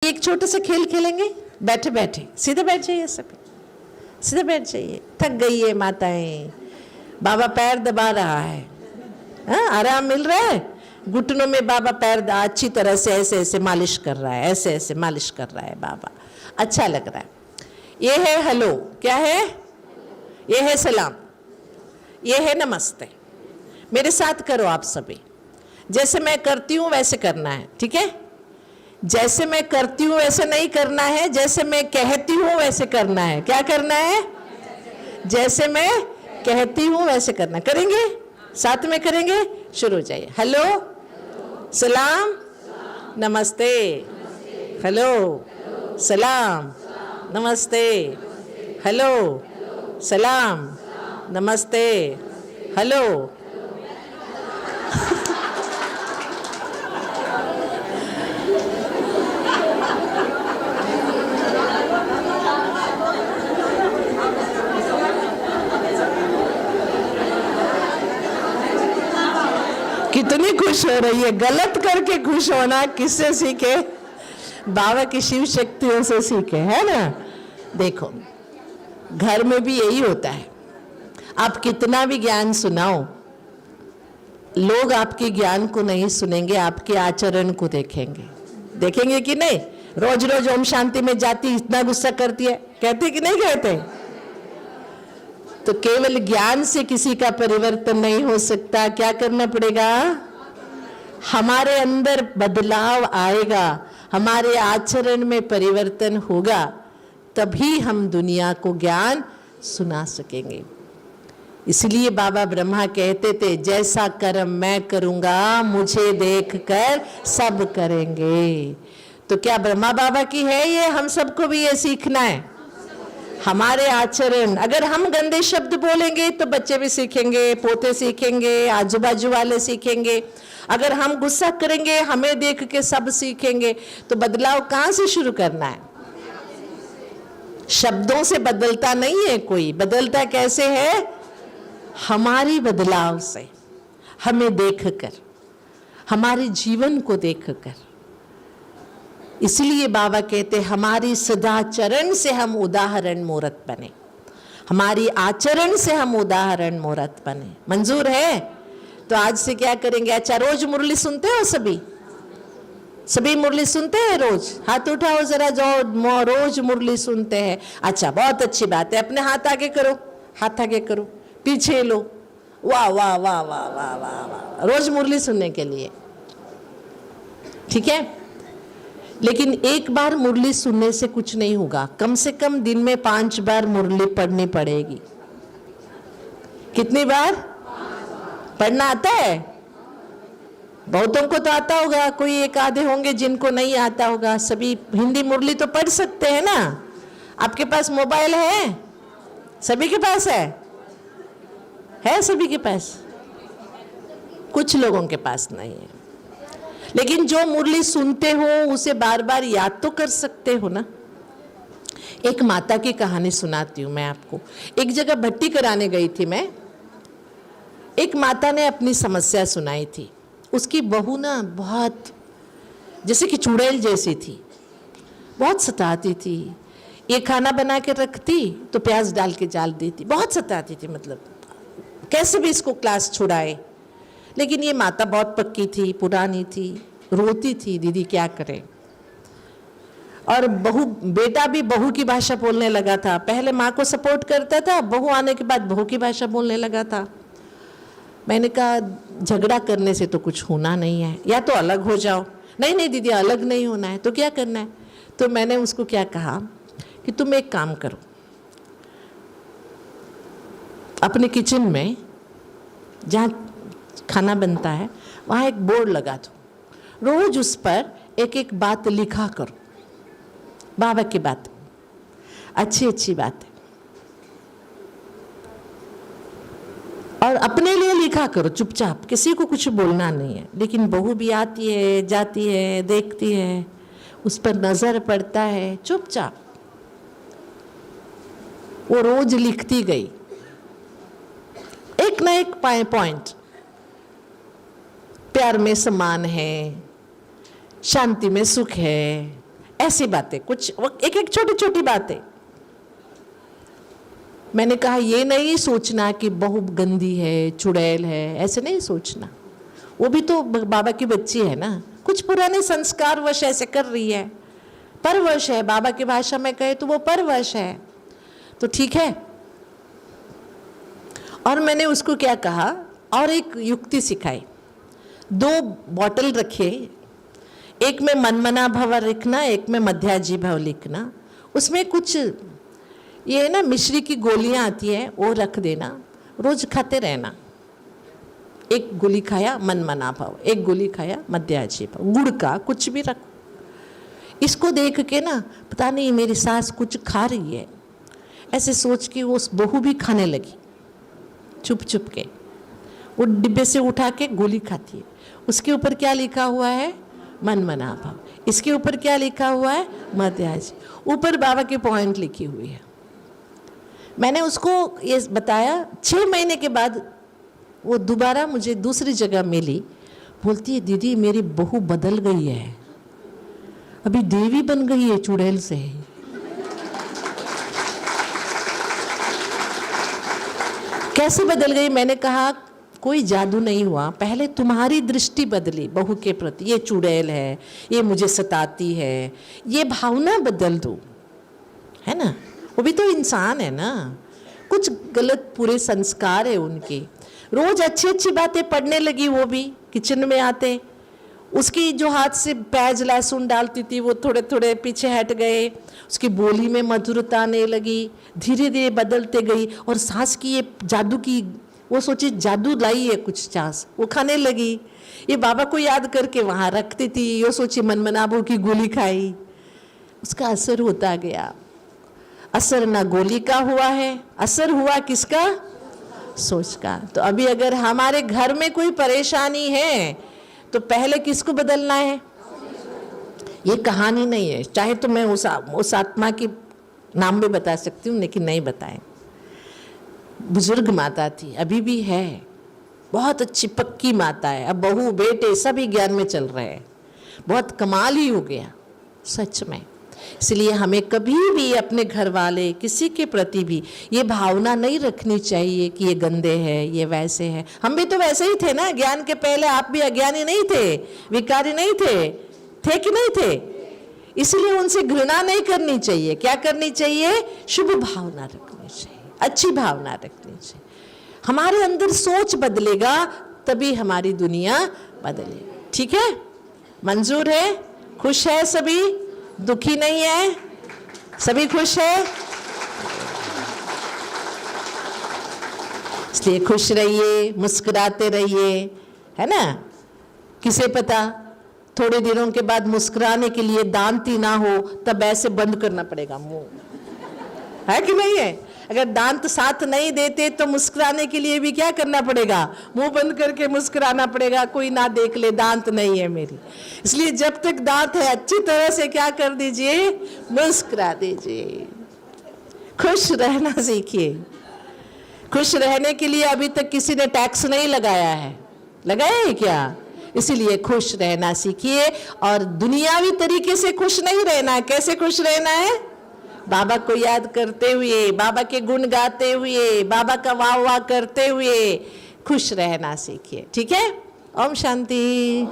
एक छोटे से खेल खेलेंगे, बैठे बैठे सीधे बैठ जाइए, सभी सीधे बैठ जाइए। थक गई है माताएं, बाबा पैर दबा रहा है, हाँ आराम मिल रहा है, घुटनों में बाबा पैर अच्छी तरह से ऐसे ऐसे मालिश कर रहा है, ऐसे ऐसे मालिश कर रहा है बाबा, अच्छा लग रहा है। ये है हेलो, क्या है? ये है सलाम, ये है नमस्ते। मेरे साथ करो आप सभी, जैसे मैं करती हूँ वैसे करना है, ठीक है? जैसे मैं करती हूँ वैसे नहीं करना है, जैसे मैं कहती हूँ वैसे करना है। क्या करना है? जैसे मैं कहती हूँ वैसे करना। करेंगे? साथ में करेंगे? शुरू हो जाइए। हेलो, सलाम, नमस्ते। हेलो, सलाम, नमस्ते। हेलो, सलाम, नमस्ते। हेलो। कितनी खुश हो रही है, गलत करके खुश होना किससे सीखे? बाबा की शिव शक्तियों से सीखे, है ना? देखो, घर में भी यही होता है, आप कितना भी ज्ञान सुनाओ, लोग आपके ज्ञान को नहीं सुनेंगे, आपके आचरण को देखेंगे। देखेंगे कि नहीं? रोज रोज ओम शांति में जाती इतना गुस्सा करती है, कहते कि नहीं कहते? तो केवल ज्ञान से किसी का परिवर्तन नहीं हो सकता। क्या करना पड़ेगा? हमारे अंदर बदलाव आएगा, हमारे आचरण में परिवर्तन होगा, तभी हम दुनिया को ज्ञान सुना सकेंगे। इसलिए बाबा ब्रह्मा कहते थे, जैसा कर्म मैं करूंगा मुझे देखकर सब करेंगे। तो क्या ब्रह्मा बाबा की है ये? हम सबको भी ये सीखना है। हमारे आचरण, अगर हम गंदे शब्द बोलेंगे तो बच्चे भी सीखेंगे, पोते सीखेंगे, आजू बाजू वाले सीखेंगे। अगर हम गुस्सा करेंगे, हमें देख के सब सीखेंगे। तो बदलाव कहाँ से शुरू करना है? शब्दों से बदलता नहीं है कोई, बदलता कैसे है? हमारी बदलाव से, हमें देखकर, हमारे जीवन को देखकर। इसलिए बाबा कहते, हमारी सदाचरण से हम उदाहरण मूर्त बने, हमारी आचरण से हम उदाहरण मूर्त बने। मंजूर है? तो आज से क्या करेंगे? अच्छा, रोज मुरली सुनते हो सभी? सभी मुरली सुनते हैं रोज? हाथ उठाओ जरा जो रोज मुरली सुनते हैं। अच्छा, बहुत अच्छी बात है। अपने हाथ आगे करो, हाथ आगे करो, पीछे लो। वाह वाह वाह वाह वाह वाह वाह, रोज मुरली सुनने के लिए, ठीक है? लेकिन एक बार मुरली सुनने से कुछ नहीं होगा, कम से कम दिन में 5 बार मुरली पढ़नी पड़ेगी। कितनी बार पढ़ना आता है? बहुतों को तो आता होगा, कोई एक आधे होंगे जिनको नहीं आता होगा। सभी हिंदी मुरली तो पढ़ सकते हैं ना? आपके पास मोबाइल है? सभी के पास है सभी के पास? कुछ लोगों के पास नहीं है। लेकिन जो मुरली सुनते हो उसे बार बार याद तो कर सकते हो ना। एक माता की कहानी सुनाती हूँ मैं आपको। एक जगह भट्टी कराने गई थी मैं। एक माता ने अपनी समस्या सुनाई थी। उसकी बहू ना बहुत जैसे कि चुड़ैल जैसी थी, बहुत सताती थी। ये खाना बना के रखती तो प्याज डाल के डाल देती, बहुत सताती थी, मतलब कैसे भी इसको क्लास छुड़ाए। लेकिन ये माता बहुत पक्की थी, पुरानी थी, रोती थी, दीदी क्या करे। और बेटा भी बहू की भाषा बोलने लगा था। पहले माँ को सपोर्ट करता था, बहू आने के बाद बहू की भाषा बोलने लगा था। मैंने कहा, झगड़ा करने से तो कुछ होना नहीं है, या तो अलग हो जाओ। नहीं नहीं दीदी, अलग नहीं होना है। तो क्या करना है? तो मैंने उसको क्या कहा कि तुम एक काम करो, अपने किचन में जहाँ खाना बनता है वहाँ एक बोर्ड लगा दो, रोज उस पर एक एक बात लिखा करो, बाबा की बात, अच्छी अच्छी बात है, और अपने लिए लिखा करो चुपचाप, किसी को कुछ बोलना नहीं है। लेकिन बहू भी आती है, जाती है, देखती है, उस पर नजर पड़ता है, चुपचाप वो रोज लिखती गई एक ना एक पॉइंट। प्यार में सम्मान है, शांति में सुख है, ऐसी बातें, कुछ एक एक छोटी छोटी बातें। मैंने कहा ये नहीं सोचना कि बहू गंदी है, चुड़ैल है, ऐसे नहीं सोचना। वो भी तो बाबा की बच्ची है ना, कुछ पुराने संस्कार वश ऐसे कर रही है, परवश है, बाबा की भाषा में कहे तो वो परवश है, तो ठीक है। और मैंने उसको क्या कहा, और एक युक्ति सिखाई। 2 बॉटल रखे, एक में मनमना भव लिखना, एक में मध्याजी भव लिखना। उसमें कुछ ये ना मिश्री की गोलियां आती है, वो रख देना, रोज खाते रहना। एक गोली खाया मनमना भव, एक गोली खाया मध्याजी भव, गुड़ का कुछ भी रखो। इसको देख के ना पता नहीं मेरी सास कुछ खा रही है, ऐसे सोच के वो उस बहू भी खाने लगी, चुप चुप के वो डिब्बे से उठा के गोली खाती है। उसके ऊपर क्या लिखा हुआ है, मनमना भव, इसके ऊपर क्या लिखा हुआ है, मध्याजी, ऊपर बाबा के पॉइंट लिखी हुई है। मैंने उसको ये बताया। 6 महीने के बाद वो दोबारा मुझे दूसरी जगह मिली, बोलती है दीदी मेरी बहू बदल गई है, अभी देवी बन गई है चुड़ैल से। कैसे बदल गई? मैंने कहा कोई जादू नहीं हुआ, पहले तुम्हारी दृष्टि बदली बहू के प्रति, ये चुड़ैल है, ये मुझे सताती है, ये भावना बदल दो, है ना। वो भी तो इंसान है ना, कुछ गलत पूरे संस्कार है उनके। रोज अच्छी अच्छी बातें पढ़ने लगी, वो भी किचन में आते, उसकी जो हाथ से प्याज लहसुन डालती थी वो थोड़े थोड़े पीछे हट गए, उसकी बोली में मधुरता आने लगी, धीरे धीरे बदलते गई। और सास की ये जादू की, वो सोची जादू लाई है कुछ सास, वो खाने लगी। ये बाबा को याद करके वहाँ रखती थी, वो सोची मनमनाभो की गोली खाई, उसका असर होता गया। असर ना गोली का हुआ है, असर हुआ किसका, सोच का। तो अभी अगर हमारे घर में कोई परेशानी है तो पहले किसको बदलना है? ये कहानी नहीं है, चाहे तो मैं उस आत्मा की नाम भी बता सकती हूँ, लेकिन नहीं बताएं। बुजुर्ग माता थी, अभी भी है, बहुत अच्छी पक्की माता है। अब बहू बेटे सभी ज्ञान में चल रहे हैं, बहुत कमाल ही हो गया सच में। इसलिए हमें कभी भी अपने घर वाले किसी के प्रति भी ये भावना नहीं रखनी चाहिए कि ये गंदे हैं, ये वैसे हैं। हम भी तो वैसे ही थे ना, ज्ञान के पहले आप भी अज्ञानी नहीं थे, विकारी नहीं थे कि नहीं थे? इसलिए उनसे घृणा नहीं करनी चाहिए। क्या करनी चाहिए? शुभ भावना रखनी चाहिए, अच्छी भावना रखनी चाहिए। हमारे अंदर सोच बदलेगा तभी हमारी दुनिया बदलेगी। ठीक है, मंजूर है? खुश है सभी? दुखी नहीं है? सभी खुश है? इसलिए खुश रहिए, मुस्कुराते रहिए, है ना। किसे पता थोड़े दिनों के बाद मुस्कुराने के लिए दांत ही ना हो, तब ऐसे बंद करना पड़ेगा मुंह, है कि नहीं है? अगर दांत साथ नहीं देते तो मुस्कुराने के लिए भी क्या करना पड़ेगा? मुंह बंद करके मुस्कुराना पड़ेगा, कोई ना देख ले दांत नहीं है मेरी। इसलिए जब तक दांत है अच्छी तरह से क्या कर दीजिए, मुस्कुरा दीजिए, खुश रहना सीखिए। खुश रहने के लिए अभी तक किसी ने टैक्स नहीं लगाया है, लगाया है क्या? इसीलिए खुश रहना सीखिए। और दुनियावी तरीके से खुश नहीं रहना है। कैसे खुश रहना है? बाबा को याद करते हुए, बाबा के गुण गाते हुए, बाबा का वाह वाह करते हुए खुश रहना सीखिए। ठीक है? ओम शांति।